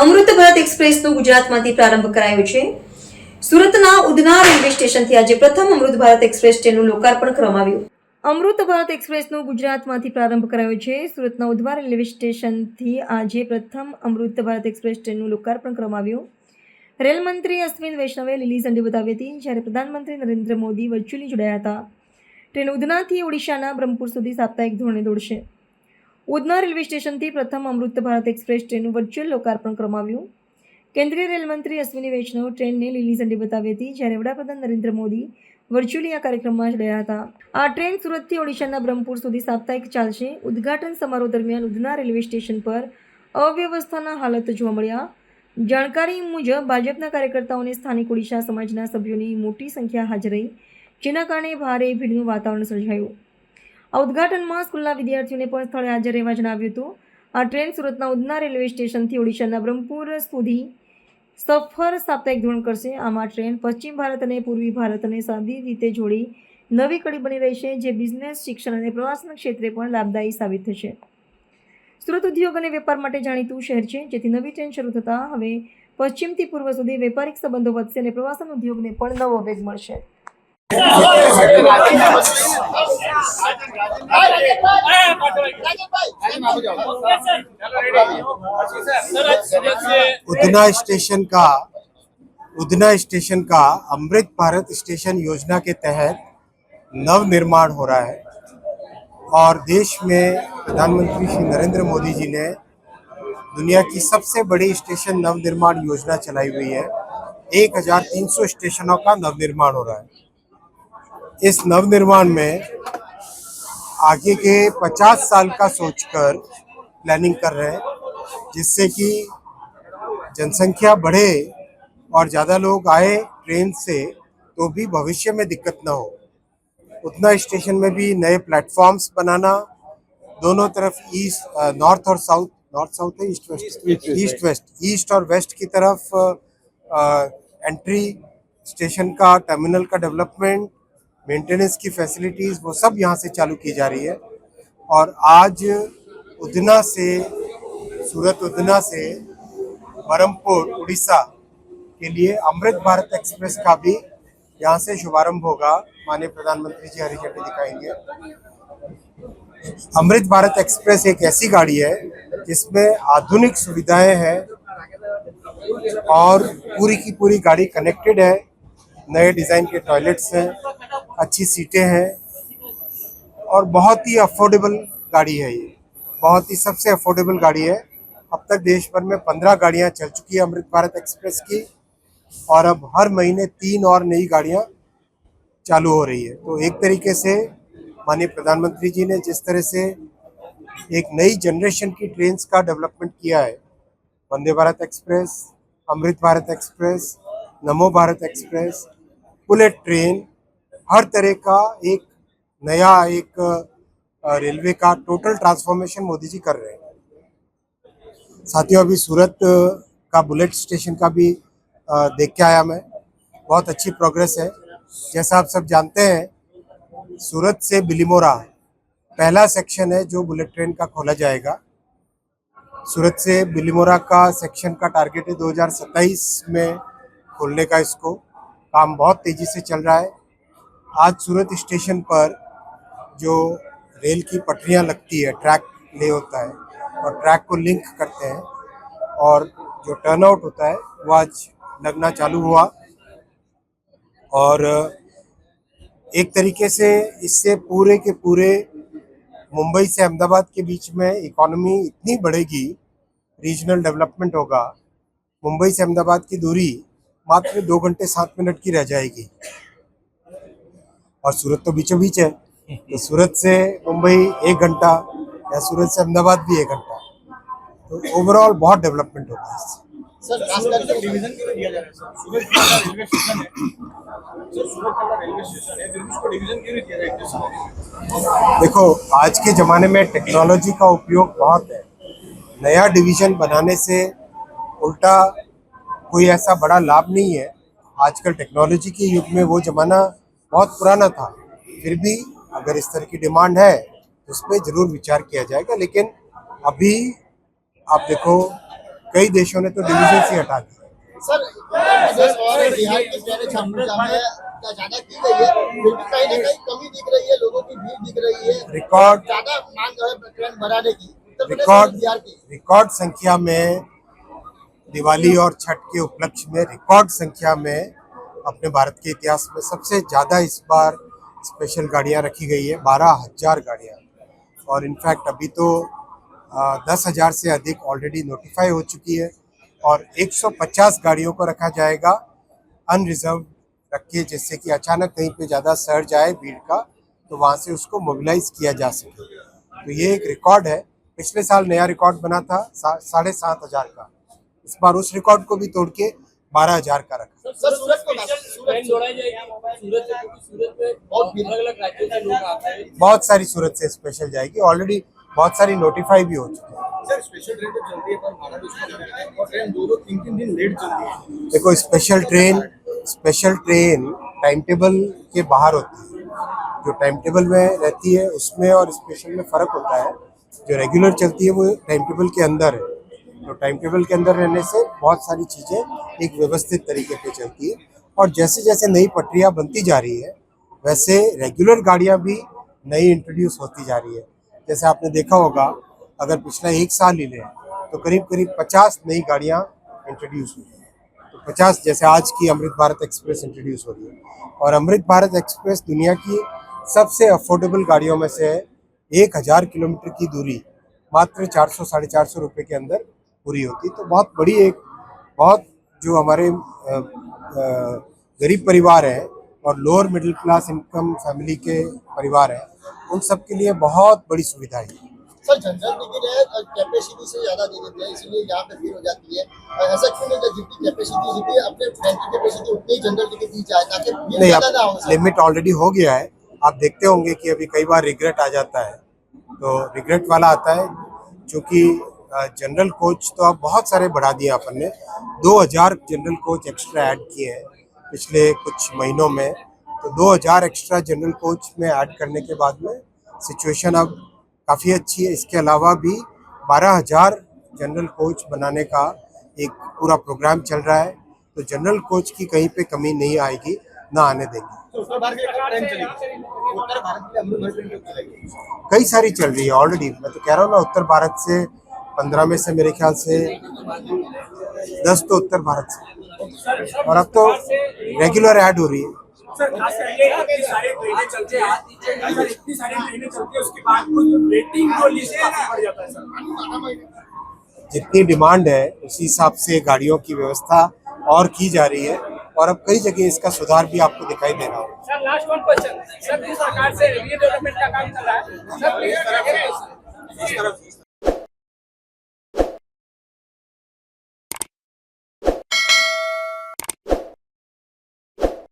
અમૃત ભારત એક્સપ્રેસનો ગુજરાતમાંથી પ્રારંભ કરાયો છે। સુરતના ઉધના રેલવે સ્ટેશનથી આજે પ્રથમ અમૃત ભારત એક્સપ્રેસ ટ્રેનનું લોકાર્પણ કરવામાં આવ્યું। અમૃત ભારત એક્સપ્રેસનો ગુજરાતમાંથી પ્રારંભ કરાયો છે। સુરતના ઉધના રેલવે સ્ટેશનથી આજે પ્રથમ અમૃત ભારત એક્સપ્રેસ ટ્રેનનું લોકાર્પણ કરવામાં આવ્યું। રેલ મંત્રી અશ્વિન વૈષ્ણવે લીલી ઝંડી બતાવી હતી, જ્યારે પ્રધાનમંત્રી નરેન્દ્ર મોદી વર્ચ્યુઅલી જોડાયા હતા। ટ્રેન ઉધનાથી ઓડિશાના બ્રહ્મપુર સુધી સાપ્તાહિક ધોરણે દોડશે। ઉધના રેલવે સ્ટેશનથી પ્રથમ અમૃત ભારત એક્સપ્રેસ ટ્રેનનું વર્ચ્યુઅલ લોકાર્પણ કરવામાં આવ્યું। કેન્દ્રીય રેલ મંત્રી અશ્વિની વૈષ્ણવ ટ્રેનને લીલી ઝંડી બતાવી હતી, જ્યારે વડાપ્રધાન નરેન્દ્ર મોદી વર્ચ્યુઅલી આ કાર્યક્રમમાં જોડાયા હતા। આ ટ્રેન સુરતથી ઓડિશાના બ્રહ્મપુર સુધી સાપ્તાહિક ચાલશે। ઉદ્ઘાટન સમારોહ દરમિયાન ઉધના રેલવે સ્ટેશન પર અવ્યવસ્થાના હાલત જોવા મળ્યા। જાણકારી મુજબ ભાજપના કાર્યકર્તાઓને સ્થાનિક ઓડિશા સમાજના સભ્યોની મોટી સંખ્યા હાજર રહી, જેના કારણે ભારે ભીડનું વાતાવરણ સર્જાયું। આ ઉદ્ઘાટનમાં સ્કૂલના વિદ્યાર્થીઓને પણ સ્થળે હાજર રહેવા જણાવ્યું હતું। આ ટ્રેન સુરતના ઉધના રેલવે સ્ટેશનથી ઓડિશાના બ્રહ્મપુર સુધી સફર સાપ્તાહિક ધોરણ કરશે। આમ આ ટ્રેન પશ્ચિમ ભારત અને પૂર્વી ભારતને સાદી રીતે જોડી નવી કડી બની રહી છે, જે બિઝનેસ, શિક્ષણ અને પ્રવાસન ક્ષેત્રે પણ લાભદાયી સાબિત થશે। સુરત ઉદ્યોગ અને વેપાર માટે જાણીતું શહેર છે, જેથી નવી ટ્રેન શરૂ થતાં હવે પશ્ચિમથી પૂર્વ સુધી વેપારિક સંબંધો વધશે અને પ્રવાસન ઉદ્યોગને પણ નવો વેગ મળશે। उधना स्टेशन का अमृत भारत स्टेशन योजना के तहत नव निर्माण हो रहा है और देश में प्रधानमंत्री श्री नरेंद्र मोदी जी ने दुनिया की सबसे बड़ी स्टेशन नव निर्माण योजना चलाई हुई है। 1300 स्टेशनों का नव निर्माण हो रहा है। इस नव निर्माण में आगे के 50 साल का सोचकर प्लानिंग कर रहे हैं, जिससे कि जनसंख्या बढ़े और ज़्यादा लोग आए ट्रेन से तो भी भविष्य में दिक्कत न हो। उतना स्टेशन में भी नए प्लेटफॉर्म्स बनाना, दोनों तरफ नॉर्थ और साउथ, है ईस्ट और वेस्ट की तरफ एंट्री, स्टेशन का टर्मिनल का डेवलपमेंट, मेंटेनेंस की फैसिलिटीज़, वो सब यहाँ से चालू की जा रही है। और आज सूरत उधना से ब्रह्मपुर उड़ीसा के लिए अमृत भारत एक्सप्रेस का भी यहाँ से शुभारंभ होगा। माननीय प्रधानमंत्री जी हरी झंडी दिखाएंगे। अमृत भारत एक्सप्रेस एक ऐसी गाड़ी है जिसमें आधुनिक सुविधाएं हैं और पूरी की पूरी गाड़ी कनेक्टेड है। नए डिज़ाइन के टॉयलेट्स हैं, अच्छी सीटें हैं और बहुत ही अफोर्डेबल गाड़ी है। ये बहुत ही सबसे अफोर्डेबल गाड़ी है। अब तक देश भर में 15 गाड़ियाँ चल चुकी है अमृत भारत एक्सप्रेस की, और अब हर महीने 3 और नई गाड़ियाँ चालू हो रही है। तो एक तरीके से माननीय प्रधानमंत्री जी ने जिस तरह से एक नई जनरेशन की ट्रेन्स का डेवलपमेंट किया है, वंदे भारत एक्सप्रेस, अमृत भारत एक्सप्रेस, नमो भारत एक्सप्रेस, बुलेट ट्रेन, हर तरह का एक नया रेलवे का टोटल ट्रांसफॉर्मेशन मोदी जी कर रहे हैं। साथियों, अभी सूरत का बुलेट स्टेशन का भी देख के आया मैं, बहुत अच्छी प्रोग्रेस है। जैसा आप सब जानते हैं, सूरत से बिलीमोरा पहला सेक्शन है जो बुलेट ट्रेन का खोला जाएगा। सूरत से बिलीमोरा का सेक्शन का टारगेट है 2027 में खोलने का। इसको काम बहुत तेज़ी से चल रहा है। आज सूरत स्टेशन पर जो रेल की पटरियां लगती है, ट्रैक ले होता है और ट्रैक को लिंक करते हैं, और जो टर्नआउट होता है वो आज लगना चालू हुआ। और एक तरीके से इससे पूरे के पूरे मुंबई से अहमदाबाद के बीच में इकोनॉमी इतनी बढ़ेगी, रीजनल डेवलपमेंट होगा। मुंबई से अहमदाबाद की दूरी मात्र 2 घंटे 7 मिनट की रह जाएगी, और सूरत तो बीचों बीच है, तो सूरत से मुंबई 1 घंटा या सूरत से अहमदाबाद भी 1 घंटा। तो ओवरऑल बहुत डेवलपमेंट होगा इससे। सर, खास करके डिवीजन क्यों दिया जा रहा है? सर, सूरत का रेलवे स्टेशन है, सर सूरत का रेलवे स्टेशन है, फिर उसको डिवीजन क्यों नहीं दिया जा रहा है? देखो, आज के ज़माने में टेक्नोलॉजी का उपयोग बहुत है। नया डिवीज़न बनाने से उल्टा कोई ऐसा बड़ा लाभ नहीं है। आजकल टेक्नोलॉजी के युग में वो ज़माना बहुत पुराना था। फिर भी अगर इस तरह की डिमांड है तो उस पर ज़रूर विचार किया जाएगा। लेकिन अभी आप देखो, कई देशों ने तो डिवीजन ही हटा दिया। सर, उत्तर प्रदेश और बिहार की पहले क्षमता में ज्यादा की गई है, फिर भी कहीं ना कहीं कमी दिख रही है, लोगों की भीड़ दिख रही है, रिकॉर्ड ज्यादा मांग है ट्रेन बढ़ाने की उत्तर प्रदेश और बिहार की। रिकॉर्ड संख्या में दिवाली और छठ के उपलक्ष्य में रिकॉर्ड संख्या में अपने भारत के इतिहास में सबसे ज़्यादा इस बार स्पेशल गाड़ियां रखी गई है, 12,000 गाड़ियां। और इनफैक्ट अभी तो 10,000 से अधिक ऑलरेडी नोटिफाई हो चुकी है और 150 गाड़ियों को रखा जाएगा अनरिजर्व रख के, जिससे कि अचानक कहीं पे ज़्यादा सर्ज आए भीड़ का तो वहाँ से उसको मोबिलाइज किया जा सके। तो ये एक रिकॉर्ड है। पिछले साल नया रिकॉर्ड बना था 7,500 का, इस बार उस रिकॉर्ड को भी तोड़ के 12,000 का रखा। सर, सूरत को ट्रेन जोड़ा जाएगी सूरत से, क्योंकि सूरत में बहुत अलग अलग राज्यों से लोग आते हैं। बहुत सारी सूरत से स्पेशल जाएगी, ऑलरेडी बहुत सारी नोटिफाई भी हो चुकी है। सर, स्पेशल ट्रेन तो चलती है पर भाड़ा भी उसका लगता है और ट्रेन 2-3 दिन लेट चलती है। देखो, स्पेशल ट्रेन टाइम टेबल के बाहर होती है। जो टाइम टेबल में रहती है उसमें और स्पेशल में फ़र्क होता है। जो रेगुलर चलती है वो टाइम टेबल के अंदर है। तो टाइम टेबल के अंदर रहने से बहुत सारी चीज़ें एक व्यवस्थित तरीके पे चलती है और जैसे जैसे नई पटरियाँ बनती जा रही है वैसे रेगुलर गाड़ियाँ भी नई इंट्रोड्यूस होती जा रही है। जैसे आपने देखा होगा, अगर पिछला 1 साल ही लें तो करीब करीब 50 नई गाड़ियाँ इंट्रोड्यूस हुई हैं। तो 50, जैसे आज की अमृत भारत एक्सप्रेस इंट्रोड्यूस हो रही है और अमृत भारत एक्सप्रेस दुनिया की सबसे अफोर्डेबल गाड़ियों में से है। 1,000 किलोमीटर की दूरी मात्र 400-450 रुपये के अंदर पूरी होती। तो बहुत बड़ी बहुत जो हमारे गरीब परिवार हैं और lower middle class income family के परिवार हैं, उन सब के लिए बहुत बड़ी सुविधा है। सर, जनरल टिकट है कैपेसिटी से ज्यादा दे देते हैं, इसलिए यहाँ पे भीड़ हो जाती है। ऐसा क्यों नहीं, जितनी कैपेसिटी जितनी अपने ट्रेन की कैपेसिटी उतनी ही जनरल टिकट दी जाए ताकि भीड़ नहीं, ज्यादा ना हो। अब लिमिट ऑलरेडी हो गया है। आप देखते होंगे कि अभी कई बार रिग्रेट आ जाता है, तो रिग्रेट वाला आता है क्योंकि जनरल कोच तो अब बहुत सारे बढ़ा दिए अपन ने। 2,000 जनरल कोच एक्स्ट्रा ऐड किए हैं पिछले कुछ महीनों में। तो 2,000 एक्स्ट्रा जनरल कोच में ऐड करने के बाद में सिचुएशन अब काफ़ी अच्छी है। इसके अलावा भी 12,000 जनरल कोच बनाने का एक पूरा प्रोग्राम चल रहा है। तो जनरल कोच की कहीं पे कमी नहीं आएगी, ना आने देंगे। तो उत्तर भारत के लिए ट्रेन चलेगी, उत्तर भारत के लिए अमृत भारत ट्रेन कब चलेगी? कई सारी चल रही है ऑलरेडी। मैं तो कह रहा हूँ ना, उत्तर भारत से 15 में से मेरे ख्याल से 10 तो उत्तर भारत से, और अब तो रेगुलर ऐड हो रही है। सर, खास करके इतनी सारी ट्रेनें चलती है उसके बाद रेटिंग को लिस्ट काफी बढ़ जाता है सर। जितनी डिमांड है उसी हिसाब से गाड़ियों की व्यवस्था और की जा रही है और अब कई जगह इसका सुधार भी आपको दिखाई दे रहा होगा। Sir, last one question, sir, किस प्रकार से रीडेवलपमेंट का काम चल रहा है सर?